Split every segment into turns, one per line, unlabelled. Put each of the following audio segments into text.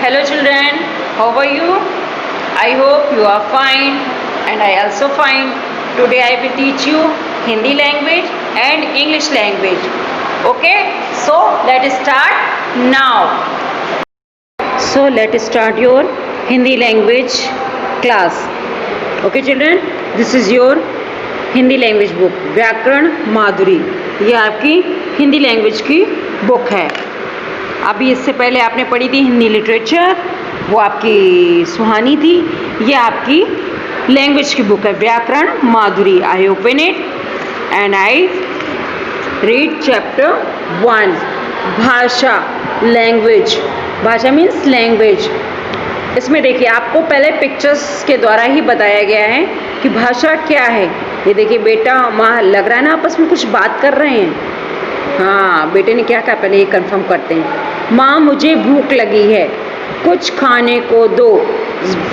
Hello children, how are you? I hope you are fine and I also fine. Today I will teach you Hindi language and English language. Okay, so let us start now. So let us start your Hindi language class. Okay children, this is your Hindi language book व्याकरण माधुरी। ये आपकी Hindi language की book है। अभी इससे पहले आपने पढ़ी थी हिंदी लिटरेचर, वो आपकी सुहानी थी। ये आपकी लैंग्वेज की बुक है Vyakaran Madhuri. I open it and I read chapter 1 Bhasha language. भाषा मीन्स लैंग्वेज। इसमें देखिए आपको पहले पिक्चर्स के द्वारा ही बताया गया है कि भाषा क्या है। ये देखिए बेटा माँ लग रहा है ना आपस में कुछ बात कर रहे हैं। हाँ बेटे ने क्या कहा पहले ये कंफर्म करते हैं। माँ मुझे भूख लगी है, कुछ खाने को दो।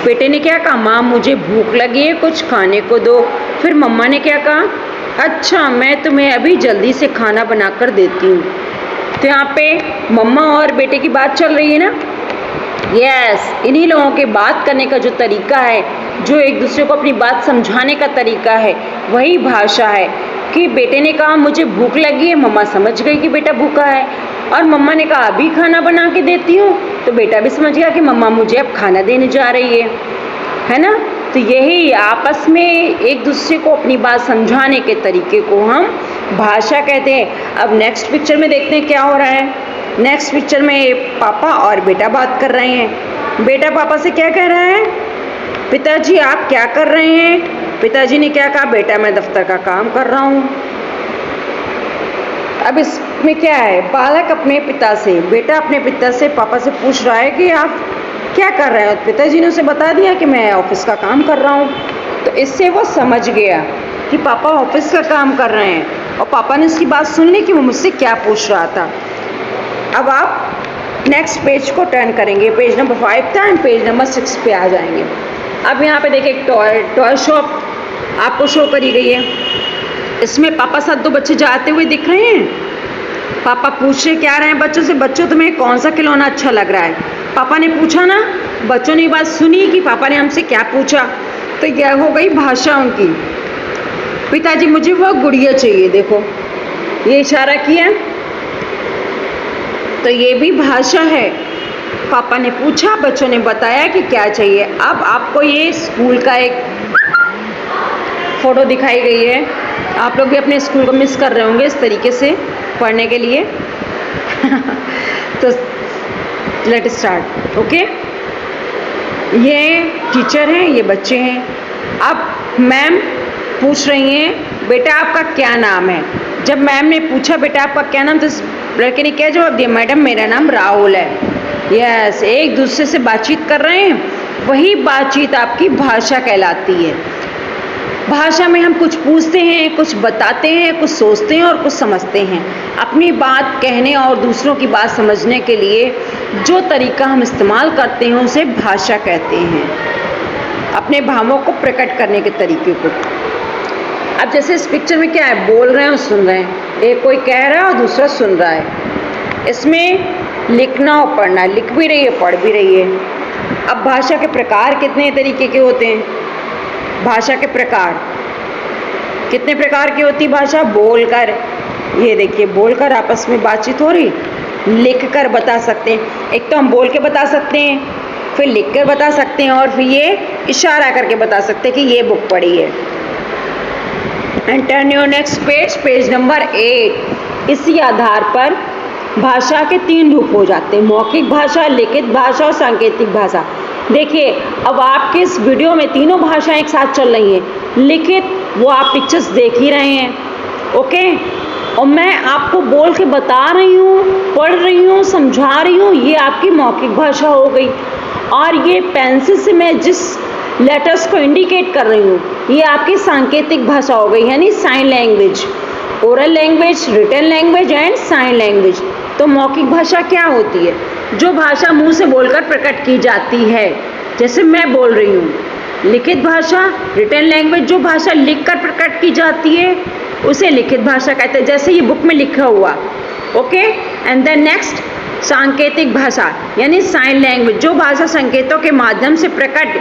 बेटे ने क्या कहा, माँ मुझे भूख लगी है, कुछ खाने को दो। फिर मम्मा ने क्या कहा, अच्छा मैं तुम्हें अभी जल्दी से खाना बना कर देती हूँ। तो यहाँ पे मम्मा और बेटे की बात चल रही है ना। यस, इन्हीं लोगों के बात करने का जो तरीका है, जो एक दूसरे को अपनी बात समझाने का तरीका है, वही भाषा है। कि बेटे ने कहा मुझे भूख लगी है, मम्मा समझ गई कि बेटा भूखा है। और मम्मा ने कहा अभी खाना बना के देती हूँ, तो बेटा भी समझ गया कि मम्मा मुझे अब खाना देने जा रही है ना। तो यही आपस में एक दूसरे को अपनी बात समझाने के तरीके को हम भाषा कहते हैं। अब नेक्स्ट पिक्चर में देखते हैं क्या हो रहा है। नेक्स्ट पिक्चर में पापा और बेटा बात कर रहे हैं। बेटा पापा से क्या कह रहा है, पिताजी आप क्या कर रहे हैं। पिताजी ने क्या कहा, बेटा मैं दफ्तर का काम कर रहा हूँ। अब इसमें क्या है, बालक अपने पिता से, बेटा अपने पिता से पापा से पूछ रहा है कि आप क्या कर रहे हैं। पिताजी ने उसे बता दिया कि मैं ऑफिस का काम कर रहा हूँ। तो इससे वो समझ गया कि पापा ऑफिस का काम कर रहे हैं और पापा ने उसकी बात सुन ली कि वो मुझसे क्या पूछ रहा था। अब आप नेक्स्ट पेज को टर्न करेंगे। पेज नंबर 5 था एंड पेज नंबर 6 पे आ जाएंगे। अब यहाँ पे देखिए एक टॉय शॉप आपको शो करी गई है। इसमें पापा साथ 2 बच्चे जाते हुए दिख रहे हैं। पापा पूछ क्या रहे हैं बच्चों से, बच्चों तुम्हें कौन सा खिलौना अच्छा लग रहा है। पापा ने पूछा ना, बच्चों ने बात सुनी कि पापा ने हमसे क्या पूछा। तो यह हो गई भाषा उनकी। पिताजी मुझे वो गुड़िया चाहिए, देखो ये इशारा किया, तो ये भी भाषा है। पापा ने पूछा, बच्चों ने बताया कि क्या चाहिए। अब आपको ये स्कूल का एक फोटो दिखाई गई है। आप लोग भी अपने स्कूल को मिस कर रहे होंगे इस तरीके से पढ़ने के लिए। तो लेट स्टार्ट। ओके, ये टीचर हैं, ये बच्चे हैं। अब मैम पूछ रही हैं बेटा आपका क्या नाम है। जब मैम ने पूछा बेटा आपका क्या नाम, तो लड़के ने क्या जवाब दिया, मैडम मेरा नाम राहुल है। यस, एक दूसरे से बातचीत कर रहे हैं, वही बातचीत आपकी भाषा कहलाती है। भाषा में हम कुछ पूछते हैं, कुछ बताते हैं, कुछ सोचते हैं और कुछ समझते हैं। अपनी बात कहने और दूसरों की बात समझने के लिए जो तरीका हम इस्तेमाल करते हैं उसे भाषा कहते हैं, अपने भावों को प्रकट करने के तरीके को। अब जैसे इस पिक्चर में क्या है, बोल रहे हैं और सुन रहे हैं। एक कोई कह रहा है और दूसरा सुन रहा है। इसमें लिखना और पढ़ना, लिख भी रही है पढ़ भी रही है। अब भाषा के प्रकार कितने तरीके के होते हैं। भाषा के प्रकार कितने प्रकार की होती भाषा। बोलकर, ये देखिए बोलकर आपस में बातचीत हो रही, लिख कर बता सकते हैं। एक तो हम बोल के बता सकते हैं, फिर लिख कर बता सकते हैं, और फिर ये इशारा करके बता सकते हैं कि ये बुक पढ़ी है। And turn your next page, page number 8। इसी आधार पर भाषा के 3 रूप हो जाते हैं, मौखिक भाषा, लिखित भाषा और सांकेतिक भाषा। देखिए अब आपके इस वीडियो में तीनों भाषाएं एक साथ चल रही हैं। लिखित वो आप पिक्चर्स देख ही रहे हैं, ओके, और मैं आपको बोल के बता रही हूँ, पढ़ रही हूँ, समझा रही हूँ, ये आपकी मौखिक भाषा हो गई। और ये पेंसिल से मैं जिस लेटर्स को इंडिकेट कर रही हूँ, ये आपकी सांकेतिक भाषा हो गई, यानी sign language. Oral language, written language and sign language. तो मौखिक भाषा क्या होती है, जो भाषा मुंह से बोलकर प्रकट की जाती है, जैसे मैं बोल रही हूँ। लिखित भाषा, रिटन लैंग्वेज, जो भाषा लिखकर प्रकट की जाती है उसे लिखित भाषा कहते हैं, जैसे ये बुक में लिखा हुआ। ओके, एंड देन नेक्स्ट सांकेतिक भाषा यानी साइन लैंग्वेज, जो भाषा संकेतों के माध्यम से प्रकट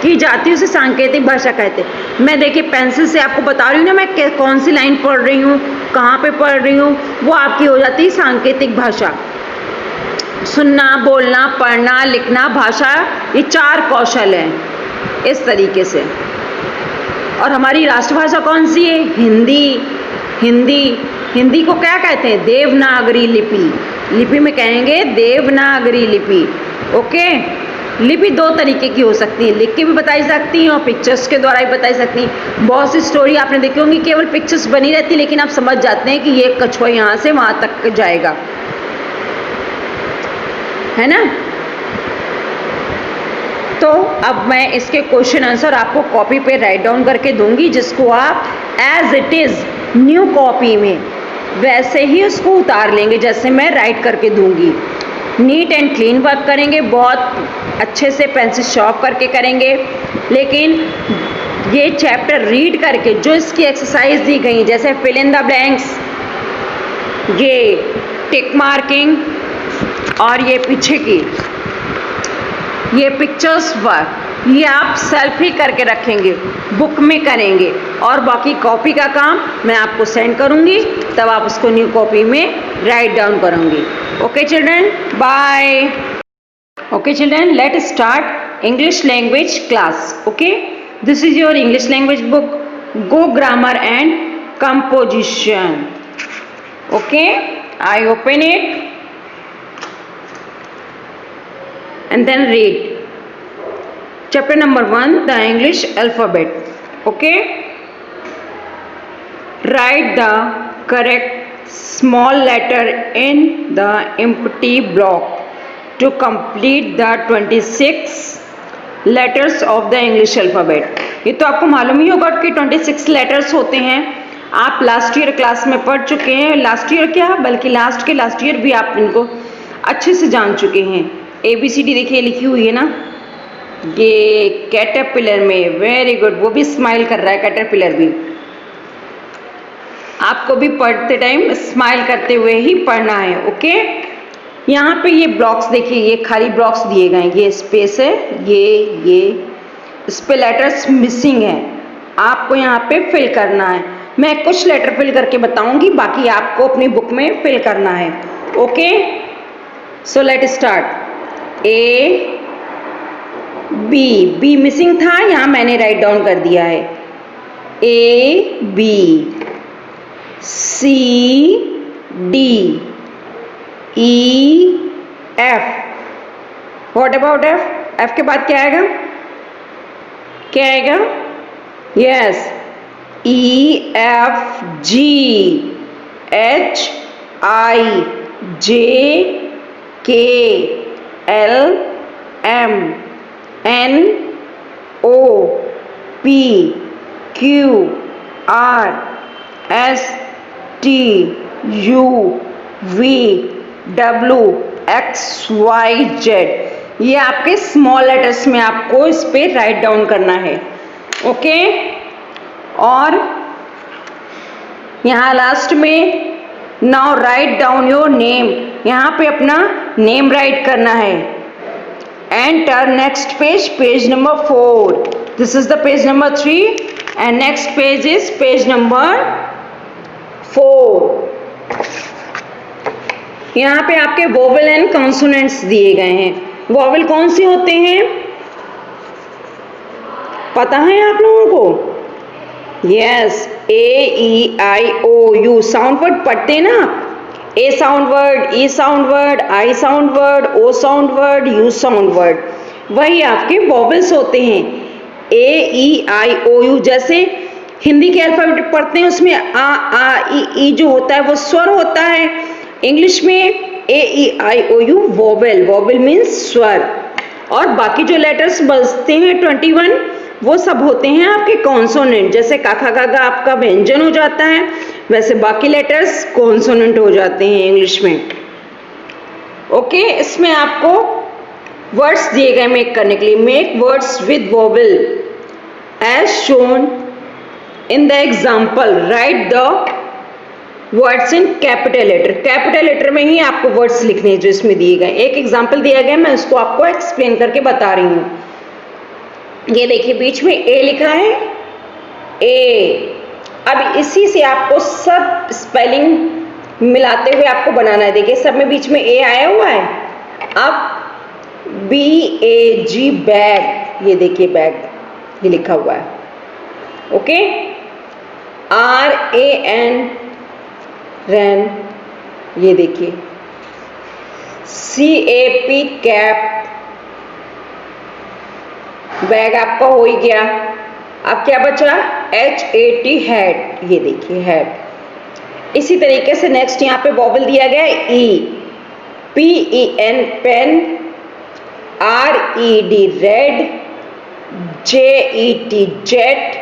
की जाती है उसे सांकेतिक भाषा कहते हैं। मैं देखिए पेंसिल से आपको बता रही हूँ ना मैं कौन सी लाइन पढ़ रही हूँ, कहाँ पे पढ़ रही हूँ, वो आपकी हो जाती है सांकेतिक भाषा। सुनना, बोलना, पढ़ना, लिखना, भाषा, ये 4 कौशल हैं इस तरीके से। और हमारी राष्ट्रभाषा कौन सी है? हिंदी। हिंदी को क्या कहते हैं? देवनागरी लिपि। लिपि में कहेंगे देवनागरी लिपि। ओके, लिपि 2 तरीके की हो सकती है, लिख के भी बताई सकती हैं और पिक्चर्स के द्वारा भी बताई सकती हैं। बहुत सी स्टोरी आपने देखी होंगी केवल पिक्चर्स बनी रहती, लेकिन आप समझ जाते हैं कि ये कछुआ यहाँ से वहाँ तक जाएगा, है ना। तो अब मैं इसके क्वेश्चन आंसर आपको कॉपी पे राइट डाउन करके दूंगी, जिसको आप as it is new copy में वैसे ही उसको उतार लेंगे जैसे मैं राइट करके दूंगी। नीट एंड क्लीन वर्क करेंगे, बहुत अच्छे से पेंसिल शॉर्प करके करेंगे। लेकिन ये चैप्टर रीड करके जो इसकी एक्सरसाइज दी गई, जैसे फिल इन द ब्लैंक्स, ये टिक मार्किंग और ये पीछे की ये पिक्चर्स वर्क, ये आप सेल्फ ही करके रखेंगे, बुक में करेंगे। और बाकी कॉपी का काम मैं आपको सेंड करूँगी, तब आप उसको न्यू कॉपी में राइट डाउन करूँगी। Okay children, bye. Okay children, let start English language class. Okay, this is your English language book, go grammar and composition. Okay, I open it and then read chapter number 1, the English alphabet. Okay, write the correct small letter in the empty block to complete the 26 letters of the English alphabet. ये तो आपको मालूम ही होगा कि 26 letters होते हैं। आप last year class में पढ़ चुके हैं, लास्ट ईयर क्या बल्कि लास्ट के लास्ट ईयर भी आप इनको अच्छे से जान चुके हैं। ABCD देखिए लिखी हुई है ना, ये कैटरपिलर में, वेरी गुड, वो भी स्माइल कर रहा है कैटरपिलर भी। आपको भी पढ़ते टाइम स्माइल करते हुए ही पढ़ना है। ओके, यहाँ पे ये ब्लॉक्स देखिए, ये खाली ब्लॉक्स दिए गए हैं, ये स्पेस है, ये इस पे लेटर्स मिसिंग है, आपको यहाँ पे फिल करना है। मैं कुछ लेटर फिल करके बताऊंगी, बाकी आपको अपनी बुक में फिल करना है। Okay, so let start. A B missing था, यहाँ मैंने राइट डाउन कर दिया है। A B C D E F। What about F? F के बाद क्या आएगा? क्या आएगा? Yes, E F G H I J K L M N O P Q R S T U V W X Y Z। ये आपके small letters में आपको इस पे राइट डाउन करना है। ओके, और यहाँ लास्ट में now write down your name, यहाँ पे अपना नेम राइट करना है। Enter next page, page number 4। This is the page number 3 and next page is page number 4। यहाँ पे आपके वोवेल एंड कॉन्सोनेंट्स दिए गए हैं। वोवेल कौन से होते हैं पता है आप लोगों को? यस, AEIOU साउंड वर्ड पढ़ते हैं ना आप, A sound word, E sound word, I sound word, O sound word, U sound word, वही आपके वोवेल्स होते हैं। AEIOU जैसे हिंदी के अल्फाबेट पढ़ते हैं, उसमें आ ई जो होता है वो स्वर होता है। इंग्लिश में AEIOU वोवेल, वोवेल मीन्स स्वर। और बाकी जो लेटर्स बजते हैं 21, वो सब होते हैं आपके कॉन्सोनेंट। जैसे का खा गा गा आपका व्यंजन हो जाता है, वैसे बाकी लेटर्स कॉन्सोनेंट हो जाते हैं इंग्लिश में। ओके, इसमें आपको वर्ड्स दिए गए मेक करने के लिए। Make words with vowel as shown in the example, write the words in capital letter. Capital letter में ही आपको वर्ड्स लिखने हैं जो इसमें दिए गए। एक एग्जांपल दिया गया, मैं उसको आपको एक्सप्लेन करके बता रही हूँ। ये देखिए बीच में ए लिखा है, ए। अब इसी से आपको सब स्पेलिंग मिलाते हुए आपको बनाना है। देखिए सब में बीच में ए आया हुआ है। अब BAG बैग, ये देखिए बैग ये लिखा हुआ है। ओके, RAN रैन, ये देखिए CAP कैप, बैग आपका हो ही गया। अब क्या बचा, HAT हैट, ये देखिए हैट। इसी तरीके से नेक्स्ट यहाँ पे वॉवल दिया गया है E, PEN pen, RED red, JET jet,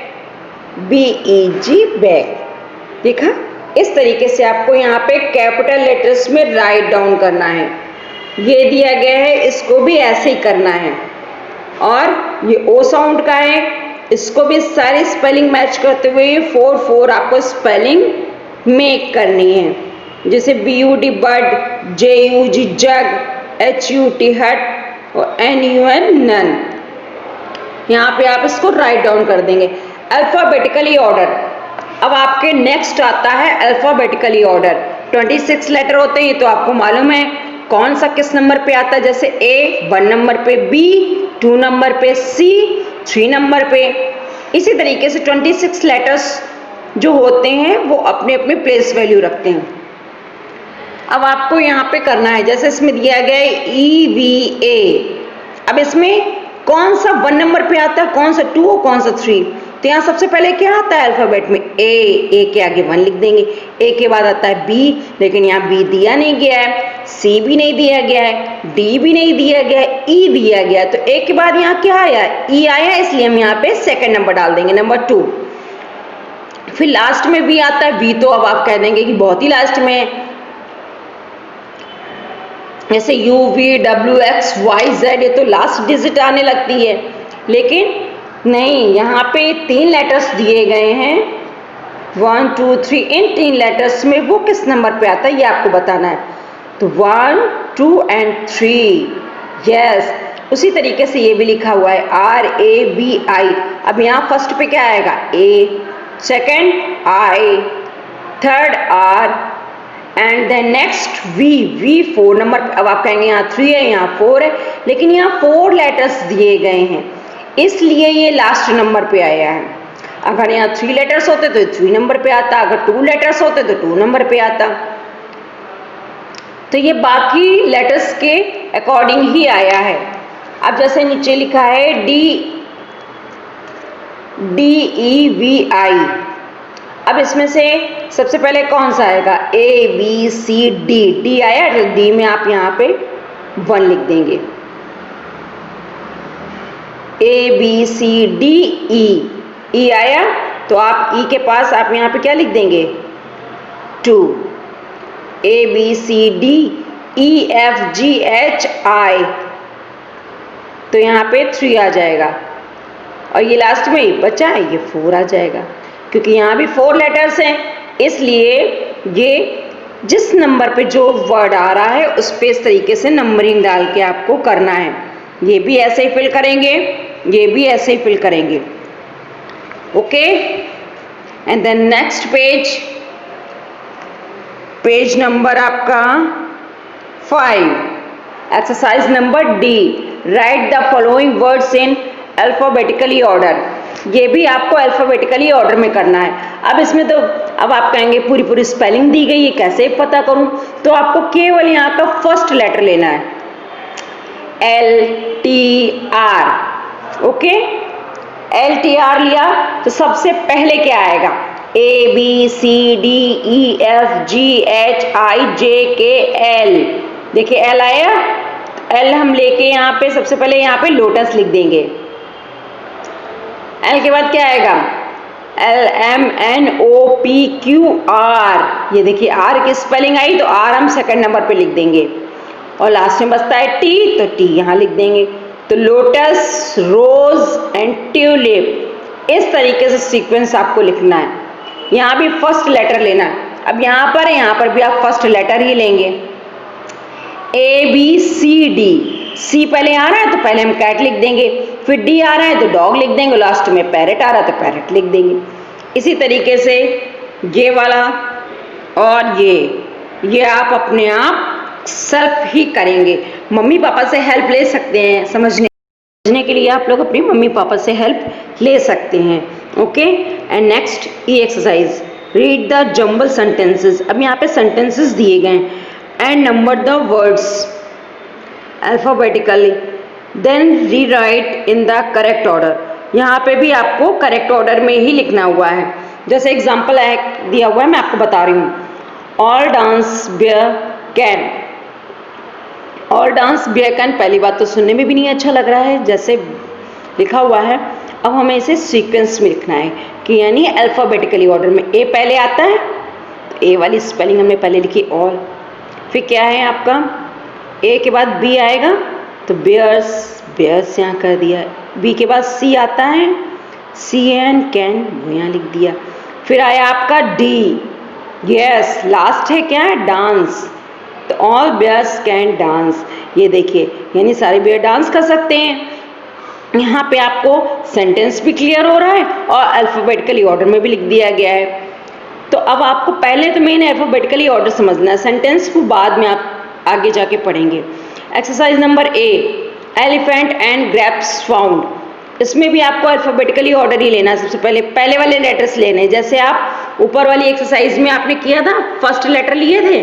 BEG beg. देखा, इस तरीके से आपको यहाँ पे कैपिटल लेटर्स में राइट डाउन करना है। ये दिया गया है, इसको भी ऐसे ही करना है। और ये ओ साउंड का है, इसको भी सारी स्पेलिंग मैच करते हुए 4 आपको स्पेलिंग मेक करनी है। जैसे BUD बड, JUG जग, HUT हट और NUN नन। यहाँ पे आप इसको राइट डाउन कर देंगे अल्फाबेटिकली ऑर्डर। अब आपके नेक्स्ट आता है अल्फाबेटिकली ऑर्डर। 26 लेटर होते हैं, ये तो आपको मालूम है कौन सा किस नंबर पे आता है। जैसे A 1 नंबर पे, B 2 नंबर पे, C 3 नंबर पे। इसी तरीके से 26 लेटर्स जो होते हैं वो अपने अपने प्लेस वैल्यू रखते हैं। अब आपको यहाँ पे करना है, जैसे इसमें दिया गया है EVA। अब इसमें कौन सा 1 नंबर पे आता है, कौन सा 2 और कौन सा 3। तो यहाँ सबसे पहले क्या आता है अल्फाबेट में, ए के आगे 1 लिख देंगे। ए के बाद आता है B, लेकिन यहाँ B दिया नहीं गया है, C भी नहीं दिया गया है, D भी नहीं दिया गया है, E दिया गया है। तो ए के बाद यहाँ क्या आया, E आया, इसलिए हम यहाँ पे सेकंड नंबर डाल देंगे, नंबर 2। फिर लास्ट में भी आता है V, तो अब आप कह देंगे कि बहुत ही लास्ट में है। जैसे UVWXYZ, ये तो लास्ट डिजिट आने लगती है, लेकिन नहीं, यहाँ पे 3 लेटर्स दिए गए हैं, 1 2 3। इन 3 लेटर्स में वो किस नंबर पे आता है ये आपको बताना है। तो 1 2 और 3, यस। उसी तरीके से ये भी लिखा हुआ है RABI। अब यहाँ फर्स्ट पे क्या आएगा, A, second I, third R and then next V 4 number. अब आप कहेंगे यहाँ 3 है, यहाँ 4 है, लेकिन यहाँ 4 लेटर्स दिए गए हैं, इसलिए ये लास्ट नंबर पे आया है। अगर यहाँ 3 लेटर्स होते तो 3 नंबर पे आता, अगर 2 लेटर्स होते तो 2 नंबर पे आता। तो ये बाकी लेटर्स के अकॉर्डिंग ही आया है। अब जैसे नीचे लिखा है DEVI। अब इसमें से सबसे पहले कौन सा आएगा, ABCD। D आया, तो D में आप यहाँ पे 1 लिख देंगे। ABCDE, E आया, तो आप E के पास आप यहाँ पे क्या लिख देंगे, 2। ABCDEFGHI, तो यहाँ पे 3 आ जाएगा। और ये लास्ट में बचा है, ये 4 आ जाएगा, क्योंकि यहाँ भी 4 लेटर्स हैं, इसलिए ये जिस नंबर पे जो वर्ड आ रहा है उस पे इस तरीके से नंबरिंग डाल के आपको करना है। ये भी ऐसे ही फिल करेंगे, ये भी ऐसे ही फिल करेंगे। Okay, and then next page number आपका 5, exercise number D। Write the following words in alphabetically order. ये भी आपको अल्फाबेटिकली ऑर्डर में करना है। अब इसमें तो अब आप कहेंगे पूरी स्पेलिंग दी गई है, कैसे पता करूं। तो आपको केवल यहाँ का फर्स्ट लेटर लेना है, LTR। ओके, LTR लिया तो सबसे पहले क्या आएगा, ABCDEFGHIJKL। देखिए L आया, L हम लेके यहाँ पे सबसे पहले यहाँ पे लोटस लिख देंगे। L के बाद क्या आएगा, LMNOPQR। ये देखिए R की स्पेलिंग आई, तो R हम सेकंड नंबर पे लिख देंगे। और लास्ट में बचता है T, तो T यहाँ लिख देंगे। तो लोटस, रोज एंड ट्यूलिप, इस तरीके से सीक्वेंस आपको लिखना है। यहाँ भी फर्स्ट लेटर लेना है। अब यहाँ पर भी आप फर्स्ट लेटर ही लेंगे, ABCD। सी पहले आ रहा है तो पहले हम कैट लिख देंगे, फिर डी आ रहा है तो डॉग लिख देंगे, लास्ट में पैरेट आ रहा है तो पैरेट लिख देंगे। इसी तरीके से ये वाला और ये आप अपने आप सेल्फ ही करेंगे। मम्मी पापा से हेल्प ले सकते हैं समझने के लिए, आप लोग अपनी मम्मी पापा से हेल्प ले सकते हैं। Okay, and next E exercise, read the jumble sentences. अब यहाँ पे सेंटेंसेस दिए गए and number the words alphabetically, then rewrite in the correct order. यहाँ पे भी आपको करेक्ट ऑर्डर में ही लिखना हुआ है। जैसे एग्जाम्पल दिया हुआ है, मैं आपको बता रही हूँ। All dance bear can, all dance bear can, पहली बात तो सुनने में भी नहीं अच्छा लग रहा है जैसे लिखा हुआ है। अब हमें इसे सीक्वेंस में लिखना है कि यानी अल्फाबेटिकली ऑर्डर में। ए पहले आता है तो ए वाली स्पेलिंग हमने पहले लिखी ऑल, फिर क्या है आपका ए के बाद बी आएगा तो बियर्स, बियर्स यहाँ कर दिया। बी के बाद सी आता है, सी एन कैन, वो यहाँ लिख दिया। फिर आया आपका डी, यस लास्ट है क्या है डांस, तो ऑल बियर्स कैन डांस। ये देखिए यानी सारे बियर डांस कर सकते हैं। यहाँ पे आपको सेंटेंस भी क्लियर हो रहा है और अल्फाबेटिकली ऑर्डर में भी लिख दिया गया है। तो अब आपको पहले तो मेन अल्फाबेटिकली ऑर्डर समझना है, सेंटेंस को बाद में आप आगे जाके पढ़ेंगे। Exercise number A, elephant and grapes found. इसमें भी आपको अल्फाबेटिकली ऑर्डर ही लेना है। सबसे पहले वाले लेटर्स लेने, जैसे आप ऊपर वाली एक्सरसाइज में आपने किया था, फर्स्ट लेटर लिए थे,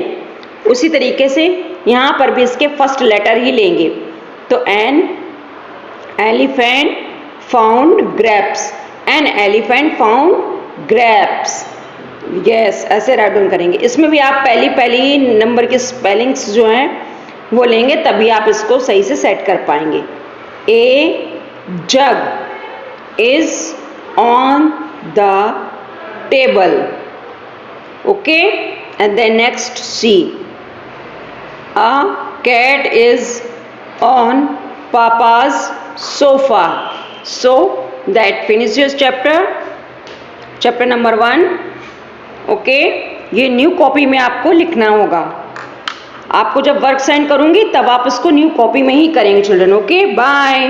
उसी तरीके से यहाँ पर भी इसके फर्स्ट लेटर ही लेंगे। तो an elephant found grapes, an elephant found grapes, yes ऐसे राइट डाउन करेंगे। इसमें भी आप पहली नंबर के स्पेलिंग्स जो हैं वो लेंगे, तभी आप इसको सही से सेट कर पाएंगे। A jug is on the table, okay, and then next C, a cat is on papa's sofa. So that finishes your chapter number 1. Okay, ये न्यू कॉपी में आपको लिखना होगा। आपको जब वर्क सेंड करूंगी तब आप उसको न्यू कॉपी में ही करेंगे चिल्ड्रन। Okay, bye.